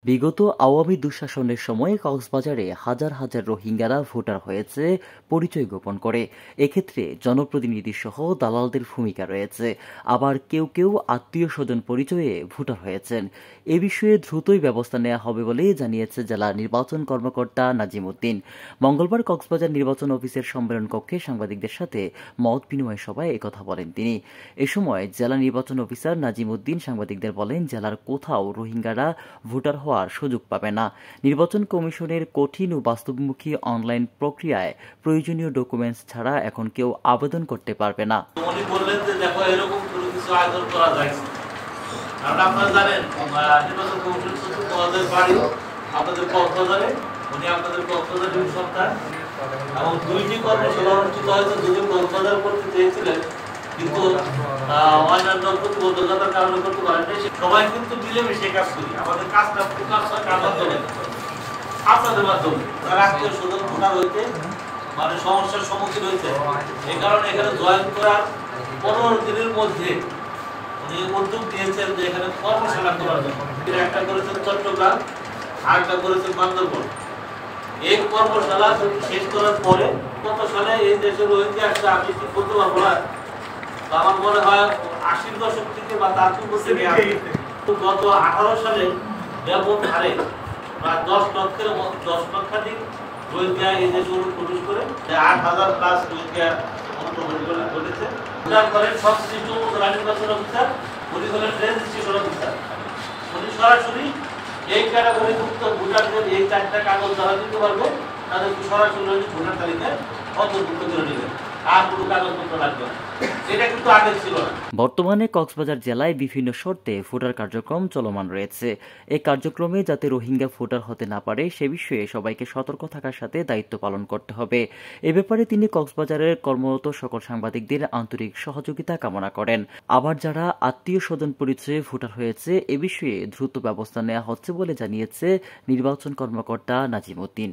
বিগত আওয়ামী দুঃশাসনের সময় কক্সবাজারে হাজার হাজার রোহিঙ্গারা ভোটার হয়েছে পরিচয় গোপন করে। এক্ষেত্রে জনপ্রতিনিধিসহ দালালদের ভূমিকা রয়েছে। আবার কেউ কেউ আত্মীয় স্বজন পরিচয়ে ভোটার হয়েছেন। এ বিষয়ে দ্রুতই ব্যবস্থা নেওয়া হবে বলে জানিয়েছে জেলা নির্বাচন কর্মকর্তা নাজিম উদ্দিন। মঙ্গলবার কক্সবাজার নির্বাচন অফিসের সম্মেলন কক্ষে সাংবাদিকদের সাথে মত বিনিময় সভায় একথা বলেন তিনি। এ সময় জেলা নির্বাচন অফিসার নাজিম উদ্দিন সাংবাদিকদের বলেন, জেলার কোথাও রোহিঙ্গারা ভোটার হওয়ার সুযোগ পাবে না। নির্বাচন কমিশনের কঠিন ও বাস্তবমুখী অনলাইন প্রক্রিয়ায় প্রয়োজনীয় ডকুমেন্টস ছাড়া এখন কেউ আবেদন করতে পারবে না। উনি বললেন যে দেখো এরকম কোনো কিছু আয়োজন করা যায়, কারণ আপনারা জানেন নির্বাচন কমিশন সচিব তোমাদের বাড়ি আপনাদের কক্সবাজারে, উনি আপনাদের কক্সবাজার সরকার এবং দুইটি কর্মশালা অনুষ্ঠিত হয়েছে। দুজন কক্সবাজার করতে চেয়েছিলেন কিন্তু অন্যান্য প্রতিবন্ধকতার কারণে করতে পারেন নাই। সবাই কিন্তু মিলেমিশে কাজ করি, আমাদের কাজটা প্রকাশ হয় কার মাধ্যমে, আপনাদের মাধ্যমে। তার আত্মীয় স্বজন ভোটার হইতে মানে সমস্যার সম্মুখীন হয়েছে, এই কারণে এখানে জয়েন করার 15 দিনের মধ্যে উনি উদ্যোগ নিয়েছেন যে এখানে কর্মশালা করার জন্য। একটা করেছেন চট্টগ্রাম, আরেকটা করেছেন বান্দরবান। এই কর্মশালা শেষ করার পরে কত সালে এই দেশে রোহিঙ্গা আসছে আমি ঠিক বলতে পারবো না, আমার মনে হয় 80-র দশক থেকে বা তার পূর্ব থেকে গত 18 সালে ব্যাপক হারে প্রায় 10 লক্ষাধিক রোহিঙ্গা এই দেশে প্রবেশ করে 8,000 প্লাস রোহিঙ্গা অনুপ্রবেশ ঘটেছে। করেন সংশ্লিষ্ট নির্বাচন অফিসার, উনি হলেন রেজিস্ট্রেশন অফিসার। উনি সরাসরি এই ক্যাটাগরিভুক্ত ভোটারদের এই 4টা কাগজ যারা দিতে পারবে তাদেরকে সরাসরি ভোটার তালিকায় অন্তর্ভুক্ত করে নেবেন, আর কোনো কাগজপত্র লাগবে না। এটা কিন্তু আগে ছিল না। বর্তমানে কক্সবাজার জেলায় বিভিন্ন শর্তে ভোটার কার্যক্রম চলমান রয়েছে। এই কার্যক্রমে যাতে রোহিঙ্গা ভোটার হতে না পারে সে বিষয়ে সবাইকে সতর্ক থাকার সাথে দায়িত্ব পালন করতে হবে। এ ব্যাপারে তিনি কক্সবাজারের কর্মরত সকল সাংবাদিকদের আন্তরিক সহযোগিতা কামনা করেন। আবার যারা আত্মীয় স্বজন পরিচয়ে ভোটার হয়েছে এ বিষয়ে দ্রুত ব্যবস্থা নেওয়া হচ্ছে বলে জানিয়েছে নির্বাচন কর্মকর্তা নাজিম উদ্দিন।